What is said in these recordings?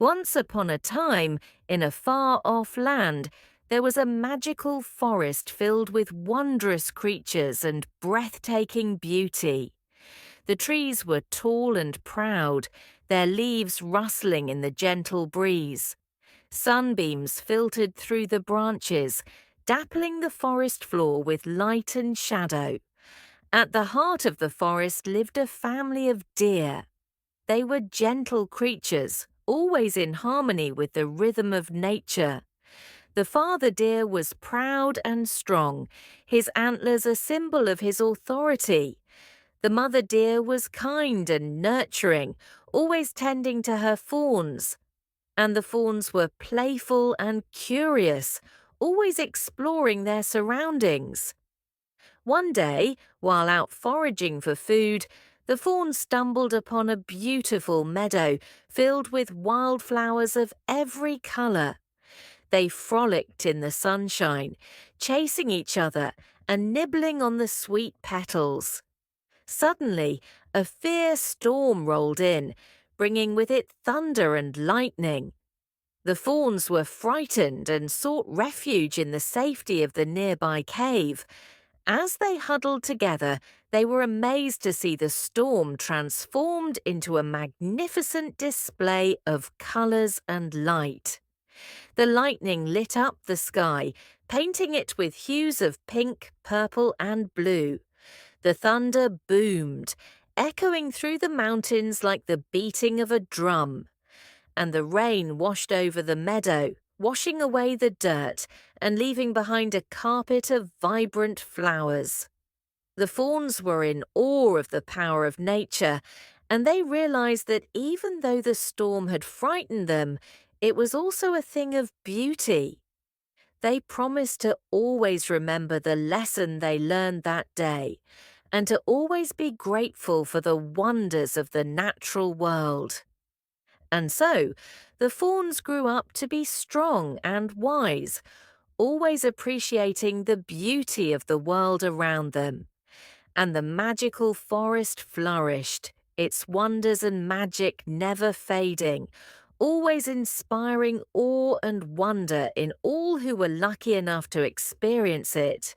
Once upon a time, in a far-off land, there was a magical forest filled with wondrous creatures and breathtaking beauty. The trees were tall and proud, their leaves rustling in the gentle breeze. Sunbeams filtered through the branches, dappling the forest floor with light and shadow. At the heart of the forest lived a family of deer. They were gentle creatures, always in harmony with the rhythm of nature. The father deer was proud and strong, his antlers a symbol of his authority. The mother deer was kind and nurturing, always tending to her fawns. And the fawns were playful and curious, always exploring their surroundings. One day, while out foraging for food, the fawn stumbled upon a beautiful meadow filled with wildflowers of every color. They frolicked in the sunshine, chasing each other and nibbling on the sweet petals. Suddenly, a fierce storm rolled in, bringing with it thunder and lightning. The fawns were frightened and sought refuge in the safety of the nearby cave. As they huddled together, they were amazed to see the storm transformed into a magnificent display of colors and light. The lightning lit up the sky, painting it with hues of pink, purple, and blue. The thunder boomed, echoing through the mountains like the beating of a drum. And the rain washed over the meadow, washing away the dirt and leaving behind a carpet of vibrant flowers. The fawns were in awe of the power of nature, and they realized that even though the storm had frightened them, it was also a thing of beauty. They promised to always remember the lesson they learned that day, and to always be grateful for the wonders of the natural world. And so, the fawns grew up to be strong and wise, always appreciating the beauty of the world around them. And the magical forest flourished, its wonders and magic never fading, always inspiring awe and wonder in all who were lucky enough to experience it.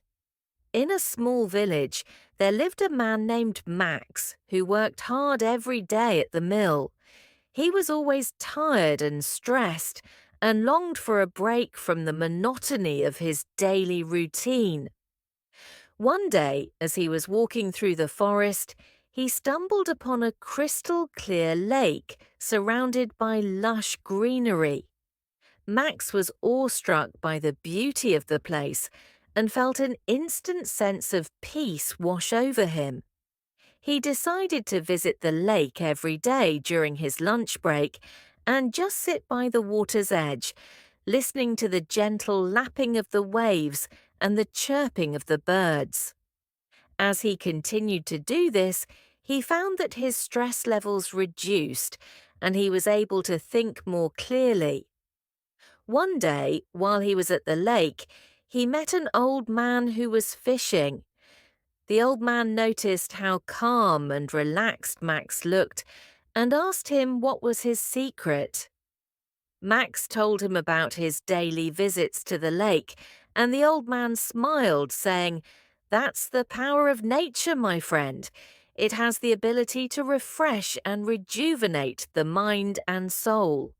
In a small village, there lived a man named Max who worked hard every day at the mill. He was always tired and stressed and longed for a break from the monotony of his daily routine. One day, as he was walking through the forest, he stumbled upon a crystal-clear lake surrounded by lush greenery. Max was awestruck by the beauty of the place and felt an instant sense of peace wash over him. He decided to visit the lake every day during his lunch break and just sit by the water's edge, listening to the gentle lapping of the waves and the chirping of the birds. As he continued to do this, he found that his stress levels reduced and he was able to think more clearly. One day, while he was at the lake, he met an old man who was fishing. The old man noticed how calm and relaxed Max looked and asked him what was his secret. Max told him about his daily visits to the lake, and the old man smiled, saying, "That's the power of nature, my friend. It has the ability to refresh and rejuvenate the mind and soul."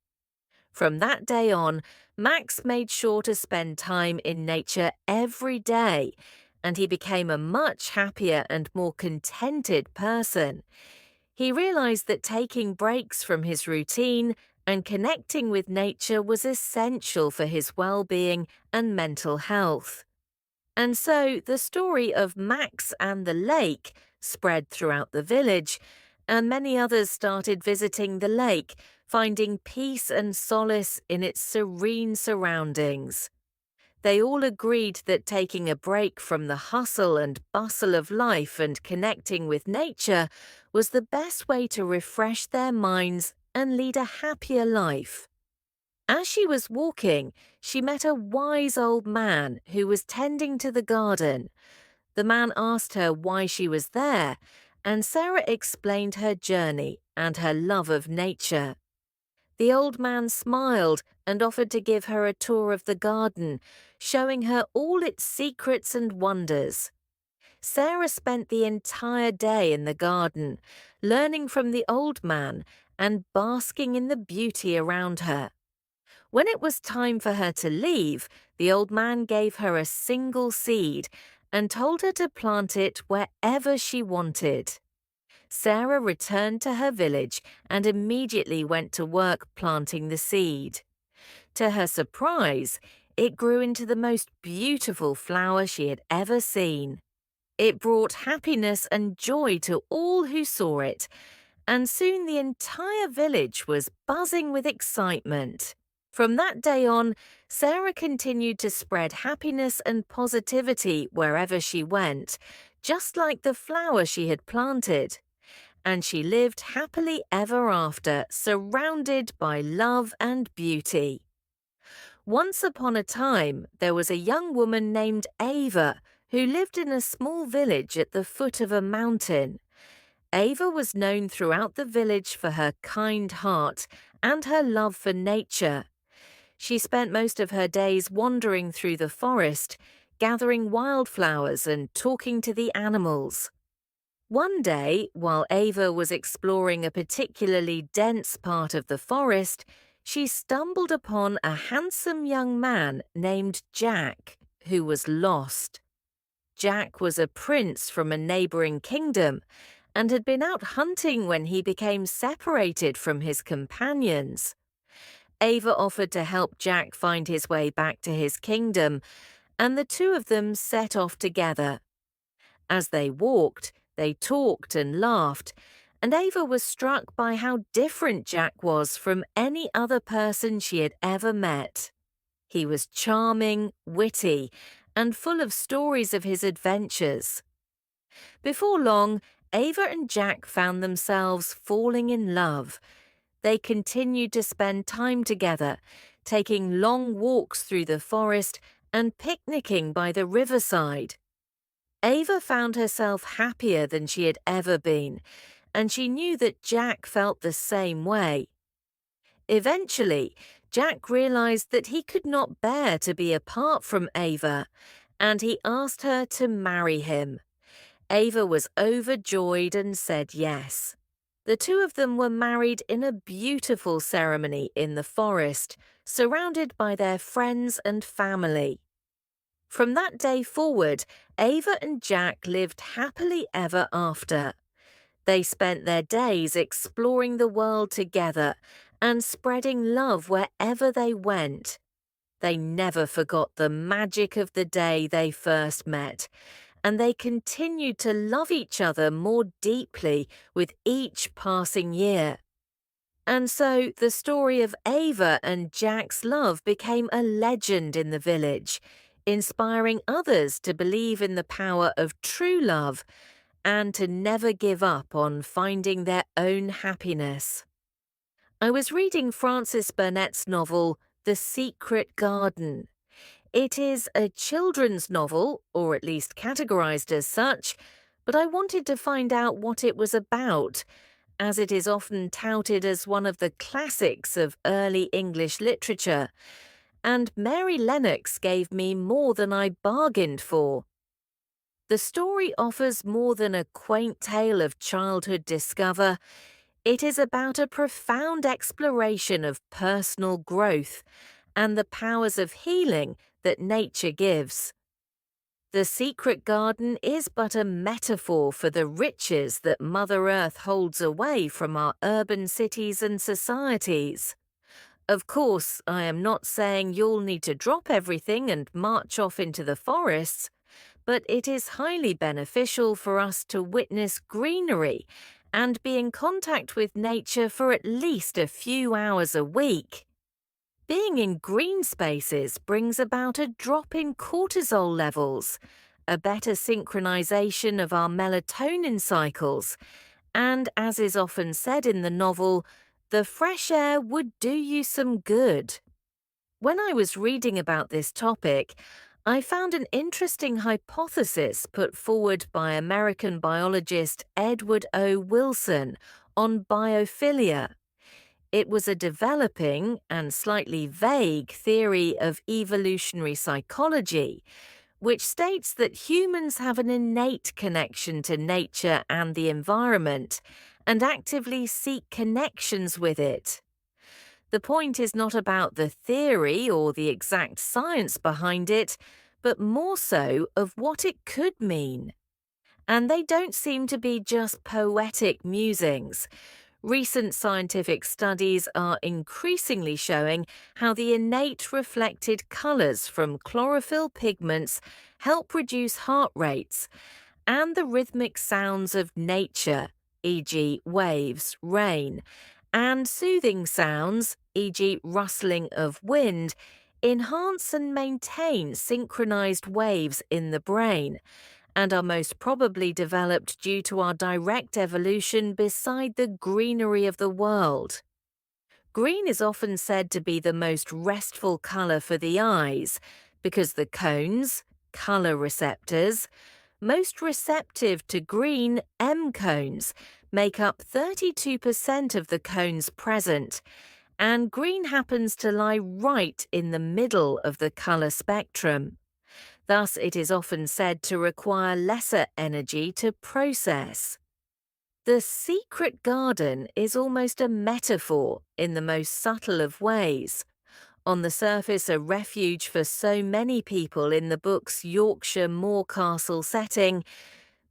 From that day on, Max made sure to spend time in nature every day, and he became a much happier and more contented person. He realized that taking breaks from his routine and connecting with nature was essential for his well-being and mental health. And so the story of Max and the lake spread throughout the village, and many others started visiting the lake, finding peace and solace in its serene surroundings. They all agreed that taking a break from the hustle and bustle of life and connecting with nature was the best way to refresh their minds and lead a happier life. As she was walking, she met a wise old man who was tending to the garden. The man asked her why she was there, and Sarah explained her journey and her love of nature. The old man smiled and offered to give her a tour of the garden, showing her all its secrets and wonders. Sarah spent the entire day in the garden, learning from the old man and basking in the beauty around her. When it was time for her to leave, the old man gave her a single seed and told her to plant it wherever she wanted. Sarah returned to her village and immediately went to work planting the seed. To her surprise, it grew into the most beautiful flower she had ever seen. It brought happiness and joy to all who saw it, and soon the entire village was buzzing with excitement. From that day on, Sarah continued to spread happiness and positivity wherever she went, just like the flower she had planted. And she lived happily ever after, surrounded by love and beauty. Once upon a time, there was a young woman named Ava who lived in a small village at the foot of a mountain. Ava was known throughout the village for her kind heart and her love for nature. She spent most of her days wandering through the forest, gathering wildflowers and talking to the animals. One day, while Ava was exploring a particularly dense part of the forest, she stumbled upon a handsome young man named Jack, who was lost. Jack was a prince from a neighboring kingdom and had been out hunting when he became separated from his companions. Ava offered to help Jack find his way back to his kingdom, and the two of them set off together. As they walked, they talked and laughed, and Ava was struck by how different Jack was from any other person she had ever met. He was charming, witty, and full of stories of his adventures. Before long, Ava and Jack found themselves falling in love. They continued to spend time together, taking long walks through the forest and picnicking by the riverside. Ava found herself happier than she had ever been, and she knew that Jack felt the same way. Eventually, Jack realized that he could not bear to be apart from Ava, and he asked her to marry him. Ava was overjoyed and said yes. The two of them were married in a beautiful ceremony in the forest, surrounded by their friends and family. From that day forward, Ava and Jack lived happily ever after. They spent their days exploring the world together and spreading love wherever they went. They never forgot the magic of the day they first met, and they continued to love each other more deeply with each passing year. And so the story of Ava and Jack's love became a legend in the village, inspiring others to believe in the power of true love and to never give up on finding their own happiness. I was reading Frances Burnett's novel, The Secret Garden. It is a children's novel, or at least categorized as such, but I wanted to find out what it was about, as it is often touted as one of the classics of early English literature, and Mary Lennox gave me more than I bargained for. The story offers more than a quaint tale of childhood discover. It is about a profound exploration of personal growth and the powers of healing that nature gives. The Secret Garden is but a metaphor for the riches that Mother Earth holds away from our urban cities and societies. Of course, I am not saying you'll need to drop everything and march off into the forests, but it is highly beneficial for us to witness greenery and be in contact with nature for at least a few hours a week. Being in green spaces brings about a drop in cortisol levels, a better synchronization of our melatonin cycles, and, as is often said in the novel, the fresh air would do you some good. When I was reading about this topic, I found an interesting hypothesis put forward by American biologist Edward O. Wilson on biophilia. It was a developing and slightly vague theory of evolutionary psychology, which states that humans have an innate connection to nature and the environment and actively seek connections with it. The point is not about the theory or the exact science behind it, but more so of what it could mean. And they don't seem to be just poetic musings. Recent scientific studies are increasingly showing how the innate reflected colours from chlorophyll pigments help reduce heart rates, and the rhythmic sounds of nature, e.g., waves, rain, and soothing sounds, e.g., rustling of wind, enhance and maintain synchronized waves in the brain and are most probably developed due to our direct evolution beside the greenery of the world. Green is often said to be the most restful colour for the eyes because the cones, colour receptors, most receptive to green M cones make up 32% of the cones present, and green happens to lie right in the middle of the colour spectrum. Thus, it is often said to require lesser energy to process. The secret garden is almost a metaphor in the most subtle of ways. On the surface, a refuge for so many people in the book's Yorkshire Moor Castle setting,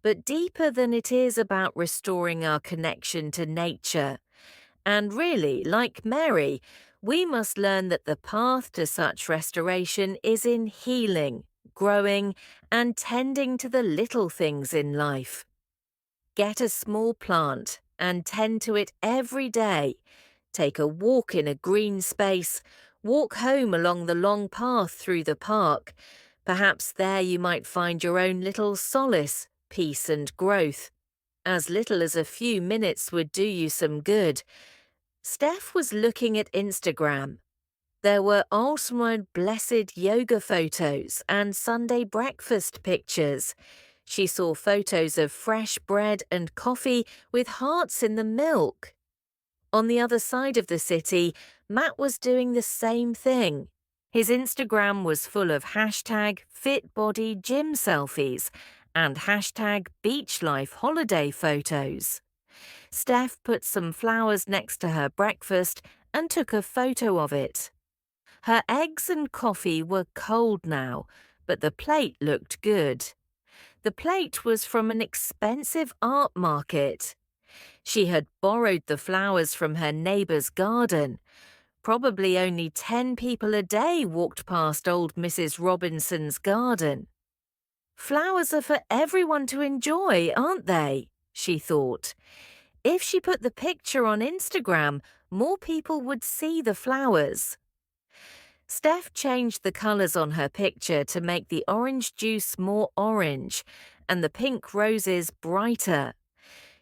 but deeper than it is about restoring our connection to nature. And really, like Mary, we must learn that the path to such restoration is in healing, growing, and tending to the little things in life. Get a small plant and tend to it every day. Take a walk in a green space. Walk home along the long path through the park. Perhaps there you might find your own little solace, peace, and growth. As little as a few minutes would do you some good. Steph was looking at Instagram. There were ultimate blessed yoga photos and Sunday breakfast pictures. She saw photos of fresh bread and coffee with hearts in the milk. On the other side of the city, Matt was doing the same thing. His Instagram was full of hashtag #FitBodyGym selfies and hashtag beach life holiday photos. Steph put some flowers next to her breakfast and took a photo of it. Her eggs and coffee were cold now, but the plate looked good. The plate was from an expensive art market. She had borrowed the flowers from her neighbour's garden. Probably only 10 people a day walked past old Mrs. Robinson's garden. Flowers are for everyone to enjoy, aren't they? She thought. If she put the picture on Instagram, more people would see the flowers. Steph changed the colours on her picture to make the orange juice more orange and the pink roses brighter.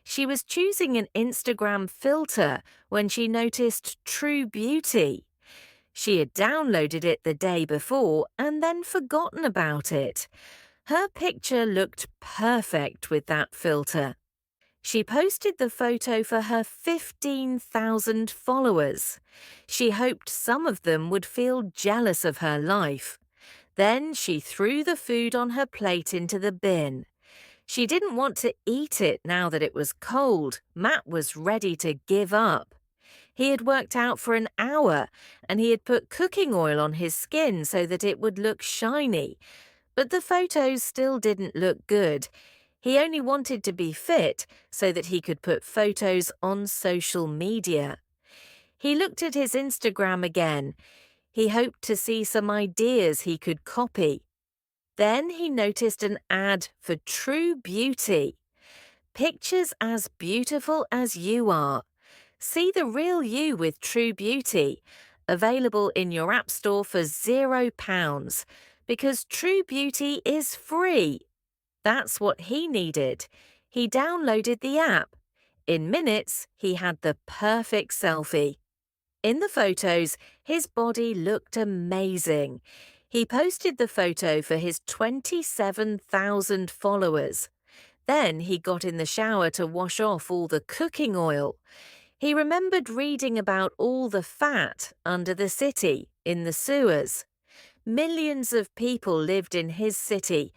She was choosing an Instagram filter when she noticed True Beauty. She had downloaded it the day before and then forgotten about it. Her picture looked perfect with that filter. She posted the photo for her 15,000 followers. She hoped some of them would feel jealous of her life. Then she threw the food on her plate into the bin. She didn't want to eat it now that it was cold. Matt was ready to give up. He had worked out for an hour and he had put cooking oil on his skin so that it would look shiny. But the photos still didn't look good. He only wanted to be fit so that he could put photos on social media. He looked at his Instagram again. He hoped to see some ideas he could copy. Then he noticed an ad for True Beauty. Pictures as beautiful as you are. See the real you with True Beauty. Available in your app store for £0 because True Beauty is free. That's what he needed. He downloaded the app. In minutes, he had the perfect selfie. In the photos, his body looked amazing. He posted the photo for his 27,000 followers. Then he got in the shower to wash off all the cooking oil. He remembered reading about all the fat under the city in the sewers. Millions of people lived in his city.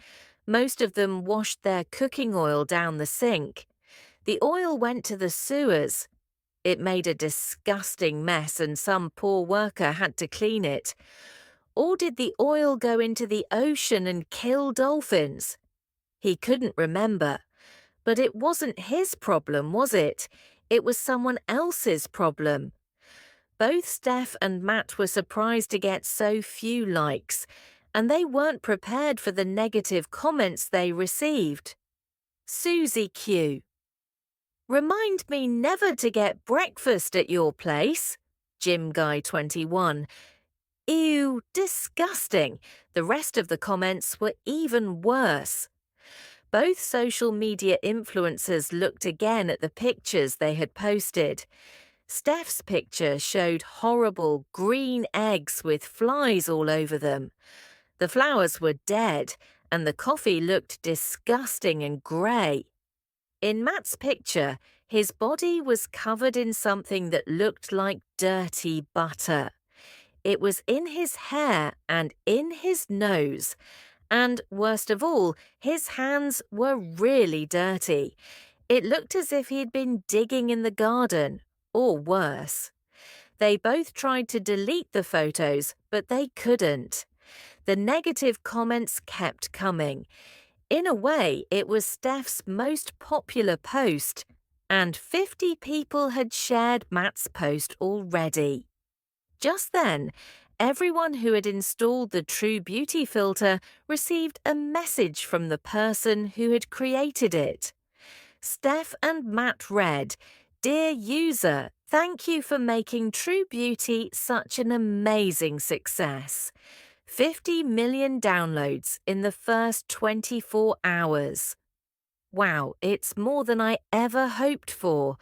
Most of them washed their cooking oil down the sink. The oil went to the sewers. It made a disgusting mess and some poor worker had to clean it. Or did the oil go into the ocean and kill dolphins? He couldn't remember. But it wasn't his problem, was it? It was someone else's problem. Both Steph and Matt were surprised to get so few likes, and they weren't prepared for the negative comments they received. Susie Q. Remind me never to get breakfast at your place. Jim Guy 21. Ew, disgusting. The rest of the comments were even worse. Both social media influencers looked again at the pictures they had posted. Steph's picture showed horrible green eggs with flies all over them. The flowers were dead, and the coffee looked disgusting and grey. In Matt's picture, his body was covered in something that looked like dirty butter. It was in his hair and in his nose. And worst of all, his hands were really dirty. It looked as if he'd been digging in the garden, or worse. They both tried to delete the photos, but they couldn't. The negative comments kept coming. In a way, it was Steph's most popular post, and 50 people had shared Matt's post already. Just then, everyone who had installed the True Beauty filter received a message from the person who had created it. Steph and Matt read, "Dear user, thank you for making True Beauty such an amazing success. 50 million downloads in the first 24 hours. Wow, it's more than I ever hoped for.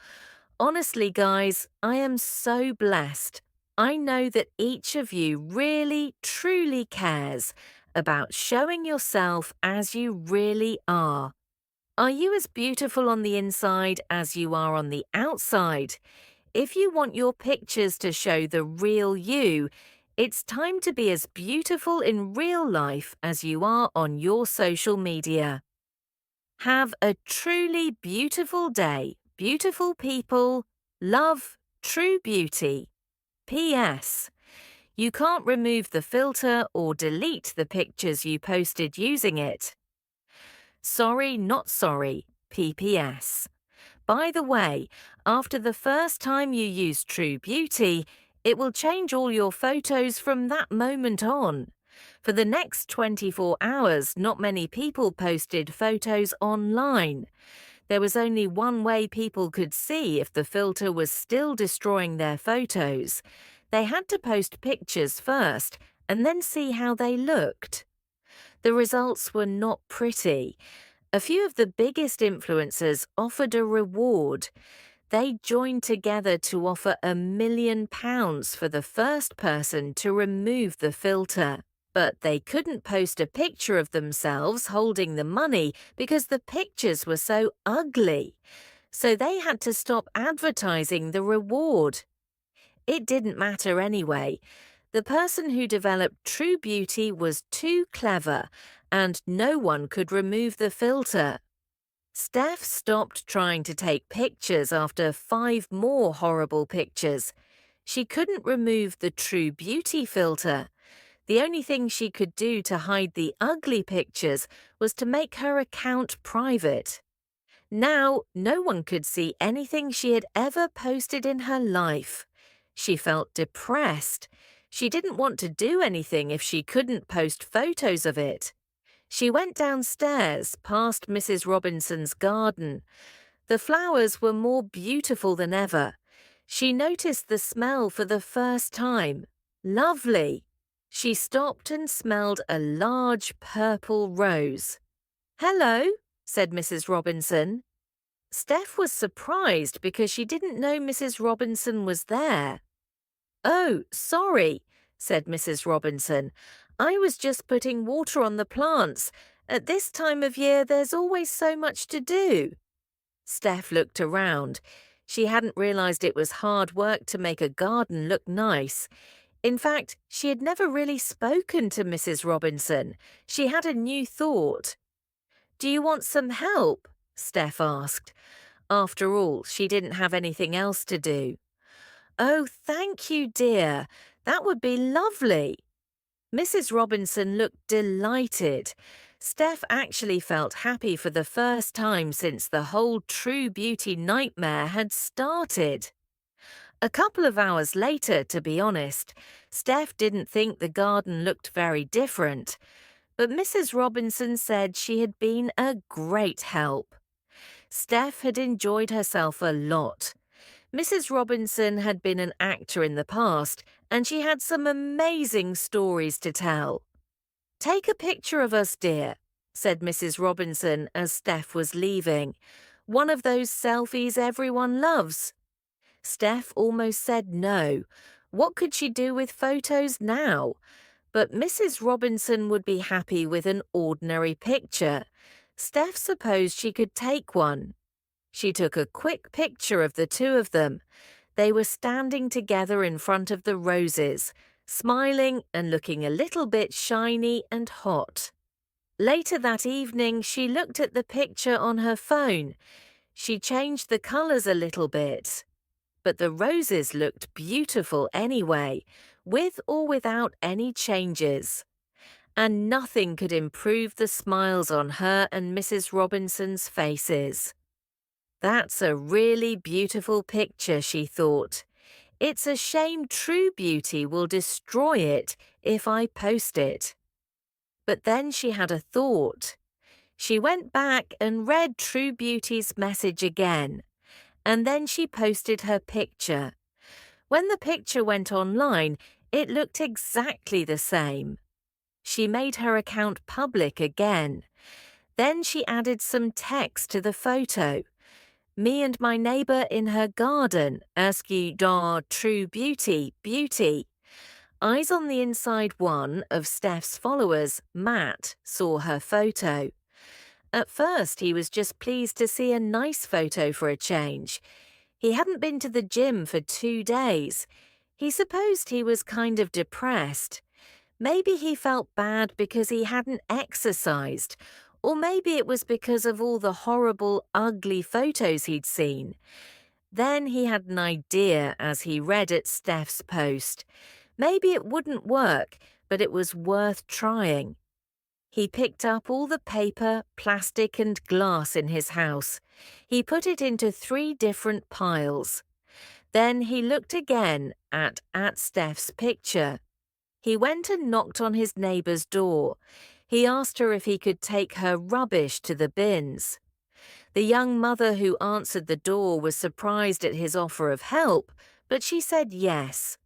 Honestly, guys, I am so blessed. I know that each of you really, truly cares about showing yourself as you really are. Are you as beautiful on the inside as you are on the outside? If you want your pictures to show the real you, it's time to be as beautiful in real life as you are on your social media. Have a truly beautiful day, beautiful people. Love, True Beauty. P.S. You can't remove the filter or delete the pictures you posted using it. Sorry, not sorry. P.P.S. By the way, after the first time you use True Beauty, it will change all your photos from that moment on. For the next 24 hours, not many people posted photos online. There was only one way people could see if the filter was still destroying their photos. They had to post pictures first and then see how they looked. The results were not pretty. A few of the biggest influencers offered a reward. They joined together to offer £1 million for the first person to remove the filter. But they couldn't post a picture of themselves holding the money because the pictures were so ugly. So they had to stop advertising the reward. It didn't matter anyway. The person who developed True Beauty was too clever, and no one could remove the filter. Steph stopped trying to take pictures after 5 more horrible pictures. She couldn't remove the True Beauty filter. The only thing she could do to hide the ugly pictures was to make her account private. Now, no one could see anything she had ever posted in her life. She felt depressed. She didn't want to do anything if she couldn't post photos of it. She went downstairs past Mrs. Robinson's garden. The flowers were more beautiful than ever. She noticed the smell for the first time. Lovely. She stopped and smelled a large purple rose. "Hello," said Mrs. Robinson. Steph was surprised because she didn't know Mrs. Robinson was there. "Oh, sorry," said Mrs. Robinson. "I was just putting water on the plants. At this time of year, there's always so much to do." Steph looked around. She hadn't realized it was hard work to make a garden look nice. In fact, she had never really spoken to Mrs. Robinson. She had a new thought. "Do you want some help?" Steph asked. After all, she didn't have anything else to do. "Oh, thank you, dear. That would be lovely." Mrs. Robinson looked delighted. Steph actually felt happy for the first time since the whole True Beauty nightmare had started. A couple of hours later, to be honest, Steph didn't think the garden looked very different, but Mrs. Robinson said she had been a great help. Steph had enjoyed herself a lot. Mrs. Robinson had been an actor in the past, and she had some amazing stories to tell. "Take a picture of us, dear," said Mrs. Robinson as Steph was leaving. "One of those selfies everyone loves." Steph almost said no. What could she do with photos now? But Mrs. Robinson would be happy with an ordinary picture. Steph supposed she could take one. She took a quick picture of the two of them. They were standing together in front of the roses, smiling and looking a little bit shiny and hot. Later that evening, she looked at the picture on her phone. She changed the colors a little bit. But the roses looked beautiful anyway, with or without any changes. And nothing could improve the smiles on her and Mrs. Robinson's faces. "That's a really beautiful picture," she thought. "It's a shame True Beauty will destroy it if I post it." But then she had a thought. She went back and read True Beauty's message again, and then she posted her picture. When the picture went online, it looked exactly the same. She made her account public again. Then she added some text to the photo. "Me and my neighbour in her garden, asking True Beauty, beauty." Eyes on the inside one of Steph's followers, Matt, saw her photo. At first, he was just pleased to see a nice photo for a change. He hadn't been to the gym for 2 days. He supposed he was kind of depressed. Maybe he felt bad because he hadn't exercised, or maybe it was because of all the horrible, ugly photos he'd seen. Then he had an idea as he read at Steph's post. Maybe it wouldn't work, but it was worth trying. He picked up all the paper, plastic, and glass in his house. He put it into 3 different piles. Then he looked again at Steph's picture. He went and knocked on his neighbour's door. He asked her if he could take her rubbish to the bins. The young mother who answered the door was surprised at his offer of help, but she said yes.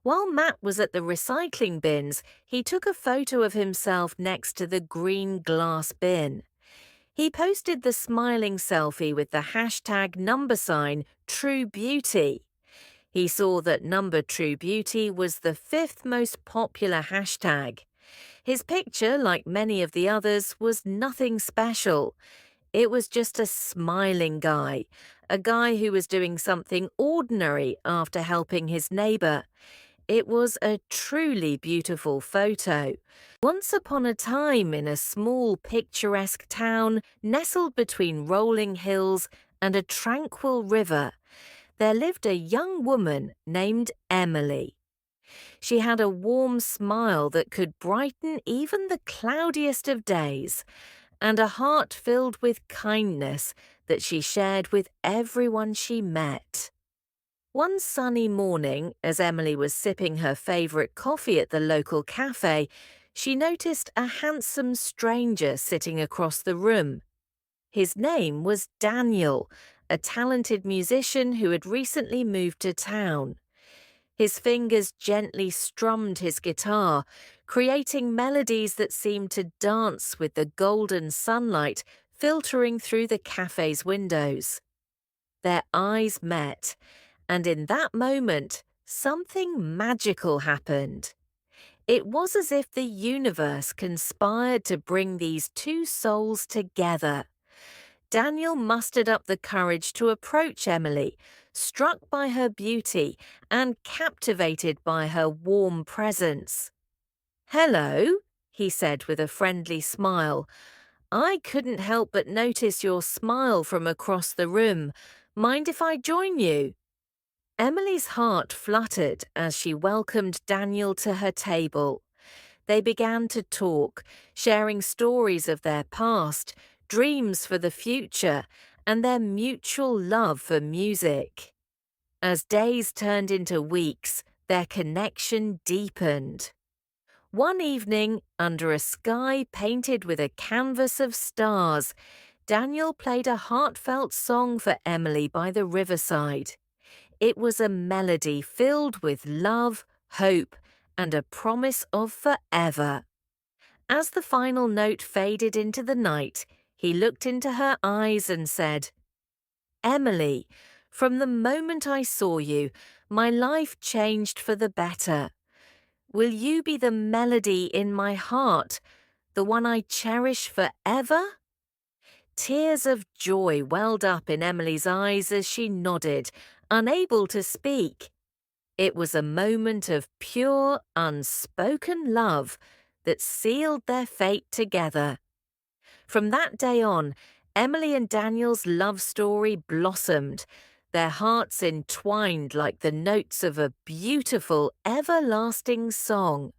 While Matt was at the recycling bins, he took a photo of himself next to the green glass bin. He posted the smiling selfie with the hashtag number sign True Beauty. He saw that number True Beauty was the 5th most popular hashtag. His picture, like many of the others, was nothing special. It was just a smiling guy, a guy who was doing something ordinary after helping his neighbour. It was a truly beautiful photo. Once upon a time, in a small picturesque town nestled between rolling hills and a tranquil river, there lived a young woman named Emily. She had a warm smile that could brighten even the cloudiest of days, and a heart filled with kindness that she shared with everyone she met. One sunny morning, as Emily was sipping her favourite coffee at the local cafe, she noticed a handsome stranger sitting across the room. His name was Daniel, a talented musician who had recently moved to town. His fingers gently strummed his guitar, creating melodies that seemed to dance with the golden sunlight filtering through the cafe's windows. Their eyes met, and in that moment, something magical happened. It was as if the universe conspired to bring these two souls together. Daniel mustered up the courage to approach Emily, struck by her beauty and captivated by her warm presence. "Hello," he said with a friendly smile. "I couldn't help but notice your smile from across the room. Mind if I join you?" Emily's heart fluttered as she welcomed Daniel to her table. They began to talk, sharing stories of their past, dreams for the future, and their mutual love for music. As days turned into weeks, their connection deepened. One evening, under a sky painted with a canvas of stars, Daniel played a heartfelt song for Emily by the riverside. It was a melody filled with love, hope, and a promise of forever. As the final note faded into the night, he looked into her eyes and said, "Emily, from the moment I saw you, my life changed for the better. Will you be the melody in my heart, the one I cherish forever?" Tears of joy welled up in Emily's eyes as she nodded, unable to speak. It was a moment of pure, unspoken love that sealed their fate together. From that day on, Emily and Daniel's love story blossomed, their hearts entwined like the notes of a beautiful, everlasting song.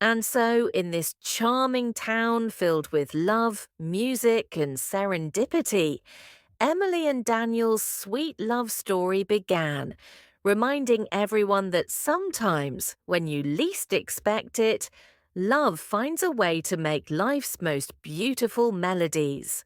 And so, in this charming town filled with love, music, and serendipity, Emily and Daniel's sweet love story began, reminding everyone that sometimes, when you least expect it, love finds a way to make life's most beautiful melodies.